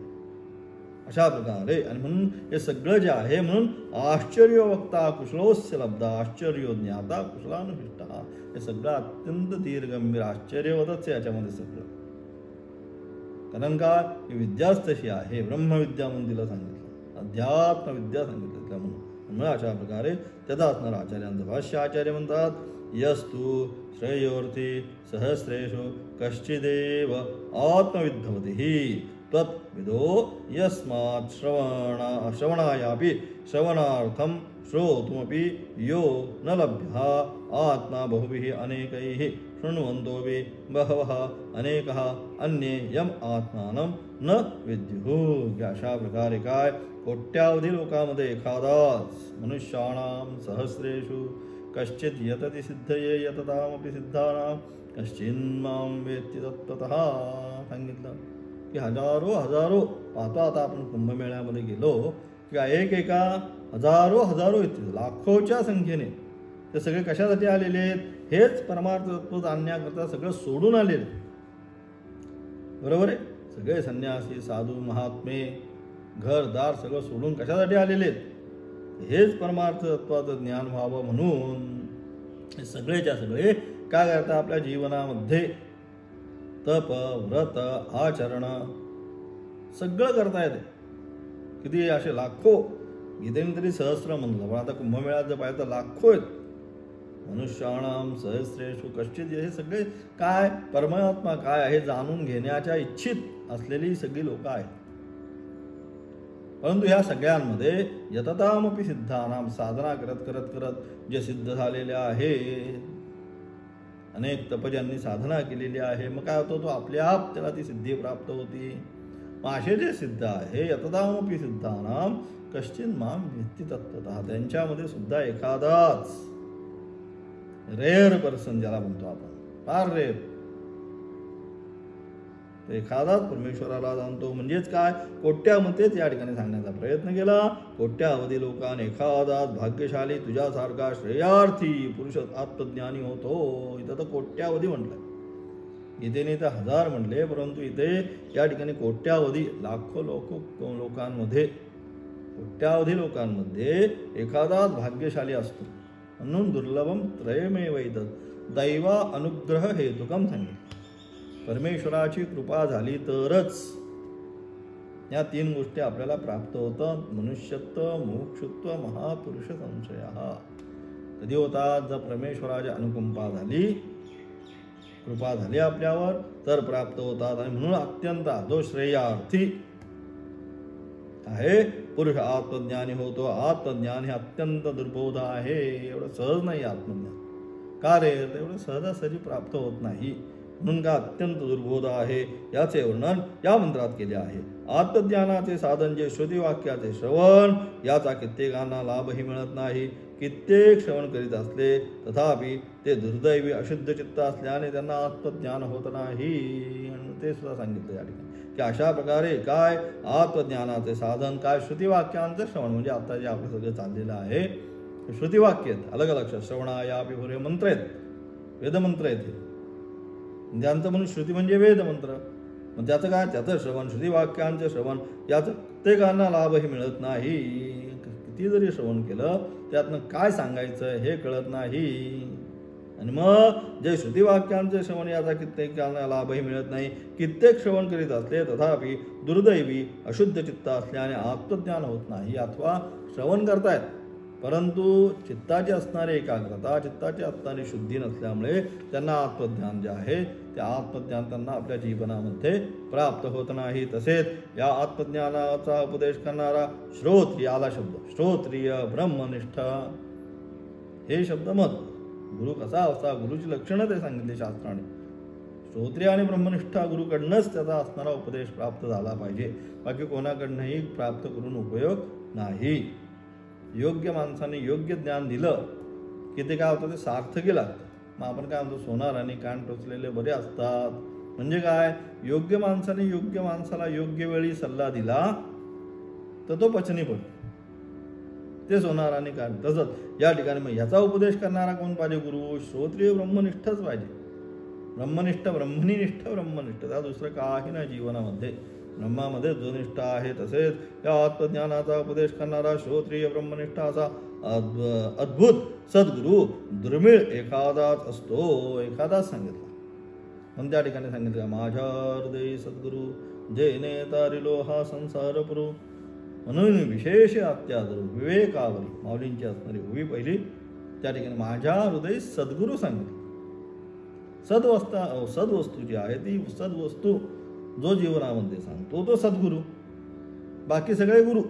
अशा प्रकारे आणि म्हणून हे सगळं जे आहे, म्हणून आश्चर्य वक्ता कुशलोस्य लब्धा आश्चर्यो ज्ञाता कुशलानुशिष्टा. हे सगळं अत्यंत दीर्घगंभीर आश्चर्यवतच याच्यामध्ये सगळं. कारण का ही विद्याच तशी आहे, ब्रह्मविद्या म्हणून तिला सांगितलं, अध्यात्मविद्या सांगितलं. म्हणून अशा प्रकारे त्याचा असणारा आचार्यांचं भाष्य आचार्य म्हणतात, यस्तु श्रेयोर्थी सहस्रेषु कश्चिदेव आत्मविद्धवती ही त्वत्विदो यस्मात् श्रवणायापि श्रवणार्थं श्रोतुमपि यो न लभ्यः आत्मा बहुभिः अनेकैः शृण्वन्तोऽपि बहवः अनेकः अन्ये यम आत्मानं न विद्युः. अशा प्रकारे काय कोट्यावधी लोकांमध्ये एखादाच मनुष्याणां सहस्रेषु कश्चित् यतति सिद्धये यततामपि सिद्धानां कश्चिन्मां वेत्ति तत्त्वतः सांगितलं. की हजारो पाहतो आता आपण कुंभमेळ्यामध्ये गेलो की एका हजारो येतील, लाखोच्या संख्येने ते सगळे कशासाठी आलेले आहेत, हेच परमार्थ तत्व जाणण्याकरता सगळं सोडून आलेले. बरोबर आहे, सगळे संन्यासी साधू महात्मे घरदार सगळं सोडून कशासाठी आलेले आहेत, हेच परमार्थ तत्वाचं ज्ञान व्हावं म्हणून हे सगळेच्या सगळे काय करतात, आपल्या जीवनामध्ये तप व्रत आचरण सगळं करता येते. किती असे लाखो, गीतेने तरी सहस्र म्हणलं, पण आता कुंभमेळ्यात जर पाहिजे तर लाखो आहेत. मनुष्याणाम सहस्रेषु कश्चित, हे सगळे काय परमात्मा काय आहे जाणून घेण्याच्या इच्छित असलेली सगळी लोक आहेत. परंतु ह्या सगळ्यांमध्ये यततामपि सिद्धानाम साधना करत करत करत जे सिद्ध झालेले आहेत, अनेक तपज्यांनी साधना केलेली आहे, मग काय होतं, तो आपल्या आप त्याला ती सिद्धी प्राप्त होती. मग असे जे सिद्ध आहे यततामपि सिद्धानाम कश्चिन माम वेत्ति तत्त्वतः, त्यांच्यामध्ये सुद्धा एखादाच रेअर पर्सन ज्याला म्हणतो आपण, फार रेअर, एखादाच परमेश्वराला जाणतो. म्हणजेच काय, कोट्यामध्येच या ठिकाणी सांगण्याचा प्रयत्न केला. कोट्यावधी लोकांनी एखादाच भाग्यशाली तुझ्यासारखा श्रेयार्थी पुरुष आत्मज्ञानी होतो. इथं तर कोट्यावधी म्हटलंय, गीतेने तर हजार म्हटले, परंतु इथे या ठिकाणी कोट्यावधी लाखो लोकांमध्ये कोट्यावधी लोकांमध्ये एखादाच भाग्यशाली असतो. म्हणून दुर्लभम त्रयमेव एतत् दैवा अनुग्रह हेतुकम सांगितलं. परमेश्वराची कृपा झाली तरच या तीन गोष्टी आपल्याला प्राप्त होतात. मनुष्यत्व, मोक्षत्व, महापुरुष संशय. कधी होतात, जर परमेश्वराची अनुकंपा झाली, कृपा झाली आपल्यावर, तर प्राप्त होतात. आणि म्हणून अत्यंत जो श्रेयार्थी आहे पुरुष आत्मज्ञानी होतो. आत्मज्ञान हे अत्यंत दुर्बोध आहे, एवढं सहज नाही आत्मज्ञान. का रे, एवढं सहजासहजी प्राप्त होत नाही. म्हणून का अत्यंत दुर्बोध आहे याचे वर्णन या मंत्रात केले आहे. आत्मज्ञानाचे साधन जे श्रुतिवाक्याचे श्रवण, याचा कित्येकांना लाभही मिळत नाही. कित्येक श्रवण करीत असले तथापि ते दुर्दैवी अशुद्ध चित्त असल्याने त्यांना आत्मज्ञान होत नाही. ते सुद्धा सांगितलं या ठिकाणी की अशा प्रकारे काय आत्मज्ञानाचे साधन काय, श्रुतिवाक्यांचं श्रवण. म्हणजे आता जे आपलं सगळं चाललेलं आहे श्रुतिवाक्य आहेत, अलग अलग श्रवणायापि पुरे मंत्र आहेत, वेदमंत्र आहेत. ज्यांचं म्हणून श्रुती म्हणजे वेदमंत्र, मग त्याचं काय, त्याचं श्रवण, श्रुतिवाक्यांचं श्रवण, याचं प्रत्येकांना लाभही मिळत नाही. किती जरी श्रवण केलं त्यातनं काय सांगायचं हे कळत नाही. आणि मग जे श्रुतिवाक्यांचे श्रवण याचा कित्येकांना लाभही मिळत नाही, कित्येक श्रवण करीत असले तथापि दुर्दैवी अशुद्ध चित्त असल्याने आत्मज्ञान होत नाही. अथवा श्रवण करतायत परंतु चित्ताची असणारी एकाग्रता, चित्ताची असणारी शुद्धी नसल्यामुळे त्यांना आत्मज्ञान जे आहे ते आत्मज्ञान त्यांना आपल्या जीवनामध्ये प्राप्त होत नाही. तसेच या आत्मज्ञानाचा उपदेश करणारा श्रोत्रिय आला शब्द, श्रोत्रिय ब्रह्मनिष्ठ हे शब्द महत्व. गुरु कसा असा, गुरुची लक्षणं ते सांगितले शास्त्राने. श्रोत्रिय आणि ब्रह्मनिष्ठा गुरुकडनंच त्याचा असणारा उपदेश प्राप्त झाला पाहिजे, बाकी कोणाकडनंही प्राप्त करून उपयोग नाही. योग्य माणसाने योग्य ज्ञान दिलं की ते काय होतं, ते सार्थकी लागतं. मग आपण काय म्हणतो, सोनार आणि कान टोचलेले बरे असतात. म्हणजे काय, योग्य माणसाने योग्य माणसाला योग्य वेळी सल्ला दिला तर तो पचनी पडतो, ते सोनार आणि कान. तसंच या ठिकाणी मग ह्याचा उपदेश करणारा कोण पाहिजे, गुरु. श्रोत्रिय ब्रह्मनिष्ठच पाहिजे. ब्रह्मनिष्ठ, ब्रह्मनिष्ठ, ब्रह्मनिष्ठ, त्या दुसरं काही नाही जीवनामध्ये. ब्रह्मामध्ये जो निष्ठा आहे तसेच या आत्मज्ञानाचा उपदेश करणारा श्रोत्रिय ब्रह्मनिष्ठ असा अद्भुत सद्गुरु दुर्मिळ एखादाच असतो. एखादाच सांगितला, पण त्या ठिकाणी सांगितलं माझ्या हृदयी सद्गुरु जेने तारिलो हा संसार पुरू म्हणून विशेष अत्यादर विवेकावरी माऊलींची असणारी उभी पहिली. त्या ठिकाणी माझ्या हृदयी सद्गुरु सांगितलं. सद्वस्तू जी आहे ती सद्वस्तू जो जीवनामध्ये सांगतो तो सद्गुरु. बाकी सगळे गुरु.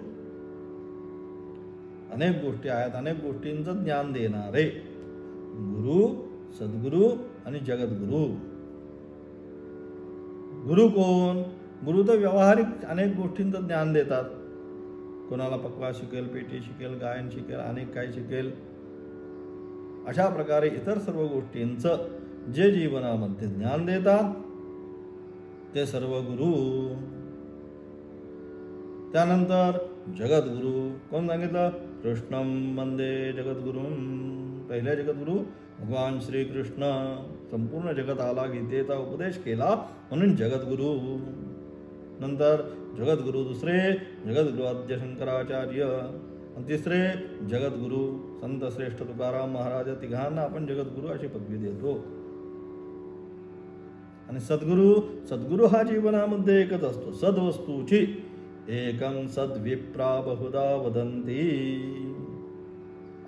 अनेक गोष्टी आहेत, अनेक गोष्टींचं ज्ञान देणारे गुरु, सद्गुरु आणि जगद्गुरु. गुरु कोण, गुरु तर व्यावहारिक अनेक गोष्टींचं ज्ञान देतात. कोणाला पक्वा शिकेल, पेटी शिकेल, गायन शिकेल, अनेक काही शिकेल. अशा प्रकारे इतर सर्व गोष्टींचं जे जीवनामध्ये ज्ञान देतात ते सर्व गुरु. त्यानंतर जगद्गुरु कोण सांगितलं, कृष्णम वंदे जगद्गुरुम. पहिल्या जगद्गुरु भगवान श्रीकृष्ण. संपूर्ण जगताला गीतेचा उपदेश केला म्हणून जगद्गुरु. नंतर जगद्गुरु दुसरे जगद्गुरु आद्य शंकराचार्य. आणि तिसरे जगद्गुरु संत श्रेष्ठ तुकाराम महाराज. तिघांना आपण जगद्गुरु अशी पदवी देतो. आणि सद्गुरु, सद्गुरु हा जीवनामध्ये एकच असतो. सद्वस्तूची एकं सद्विप्रा बहुधा वदंती.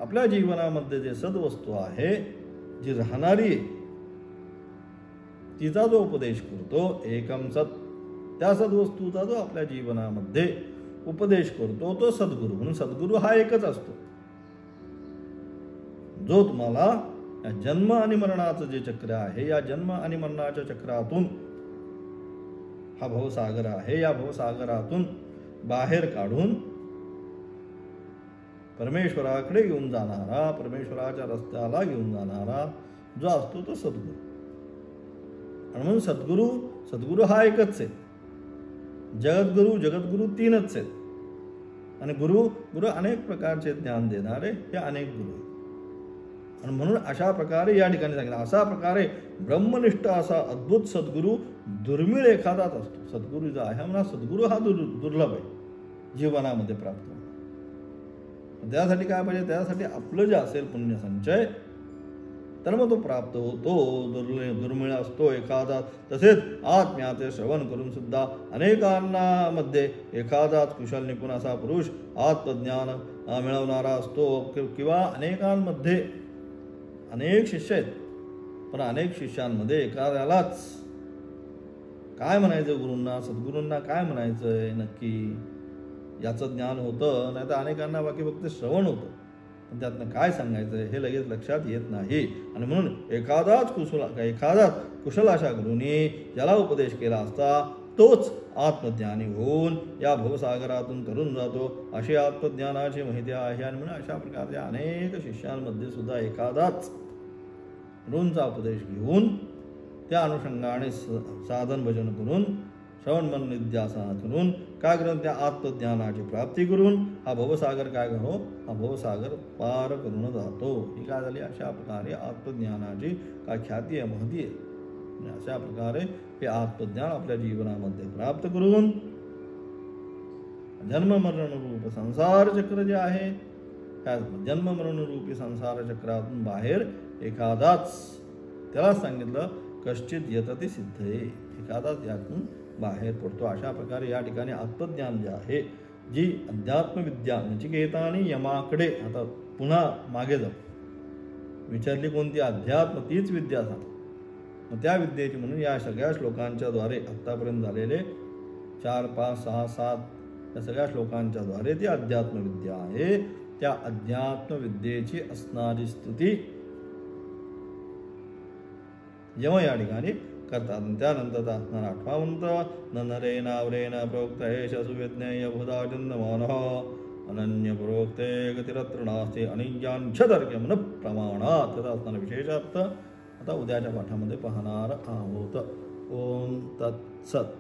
आपल्या जीवनामध्ये जे सद्वस्तू आहे, जी राहणारी तिचा जो उपदेश करतो एकम सत्, त्या सद्वस्तूचा जो आपल्या जीवनामध्ये उपदेश करतो तो सद्गुरु. म्हणून सद्गुरु हा एकच असतो, जो तुम्हाला या जन्म आणि मरणाचं जे चक्र आहे, या जन्म आणि मरणाच्या चक्रातून हा भवसागर आहे, या भवसागरातून बाहेर काढून परमेश्वराकडे घेऊन जाणारा, परमेश्वराच्या रस्त्याला घेऊन जाणारा जो असतो तो सद्गुरु. आणि म्हणून सद्गुरु, सद्गुरु हा एकच आहे. जगद्गुरु, जगद्गुरु तीनच आहेत. आणि गुरु, गुरु अनेक प्रकारचे ज्ञान देणारे हे अनेक गुरु आहेत. आणि म्हणून अशा प्रकारे या ठिकाणी सांगितलं, अशा प्रकारे ब्रह्मनिष्ठ असा अद्भुत सद्गुरु दुर्मिळ एखादाच असतो. सद्गुरु जो आहे म्हणा, सद्गुरु हा दुर्लभ आहे जीवनामध्ये प्राप्त. त्यासाठी काय पाहिजे, त्यासाठी आपलं जे असेल पुण्यसंचय तर मग तो प्राप्त होतो. दुर्मिळ असतो एखादा. तसेच आत्म्याचे श्रवण करून सुद्धा अनेकांना मध्ये एखादाच कुशल निपुण असा पुरुष आत्मज्ञान मिळवणारा असतो. किंवा अनेकांमध्ये अनेक शिष्य आहेत, पण अनेक शिष्यांमध्ये एखाद्यालाच काय म्हणायचं गुरूंना, सद्गुरूंना काय म्हणायचं आहे नक्की याचं ज्ञान होतं. नाही तर अनेकांना बाकी फक्त श्रवण होतं, पण त्यातनं काय सांगायचं हे लगेच लक्षात येत नाही. आणि म्हणून एखादाच कुशल अशा गुरूंनी ज्याला उपदेश केला असता तोच आत्मज्ञानी होऊन या भवसागरातून तरून जातो. अशी आत्मज्ञानाची माहिती आहे. आणि म्हणून अशा प्रकारच्या अनेक शिष्यांमध्ये सुद्धा एखादाच गुरूंचा उपदेश घेऊन त्या अनुषंगाने साधन भजन करून श्रवण मन निध्यासना करून काय करून त्या आत्मज्ञानाची प्राप्ती करून हा भवसागर काय करो, हा भवसागर पार करून जातो. ही काय झाली, अशा प्रकारे आत्मज्ञानाची काय ख्याती आहे, महती आहे. अशा प्रकारे हे आत्मज्ञान आपल्या जीवनामध्ये प्राप्त करून जन्ममरण रूप संसार चक्र जे आहे त्या जन्ममरण रूपी संसार चक्रातून बाहेर एखादाच, त्याला सांगितलं कश्चित यतती सिद्धये, एखादाच यातून बाहेर पडतो. अशा प्रकारे या ठिकाणी आत्मज्ञान जे आहे, जी अध्यात्मविद्या, नचिकेताने यमाकडे, आता पुन्हा मागे जाऊ, विचारली कोणती? अध्यात्म, तीच विद्या सांग. मग त्या विद्येची म्हणून या सगळ्या श्लोकांच्या द्वारे आत्तापर्यंत झालेले 4, 5, 6, 7 या सगळ्या श्लोकांच्या द्वारे ती अध्यात्मविद्या आहे. त्या अध्यात्मविद्येची असणारी स्तुती यम या ठिकाणी करतात. त्यानंतर असणारा 8वा मंत्र, न नरेण अवरेण प्रोक्त एष सुविज्ञेय भूताचंदमानः अनन्य प्रोक्ते गतिरत्र नास्ति अनिज्ञांच्छतर्क्यं न प्रमाणात. त्याचा असणारा विशेषार्थ आता उद्याच्या पाठामध्ये पाहणार आहोत. ओम तत्सत.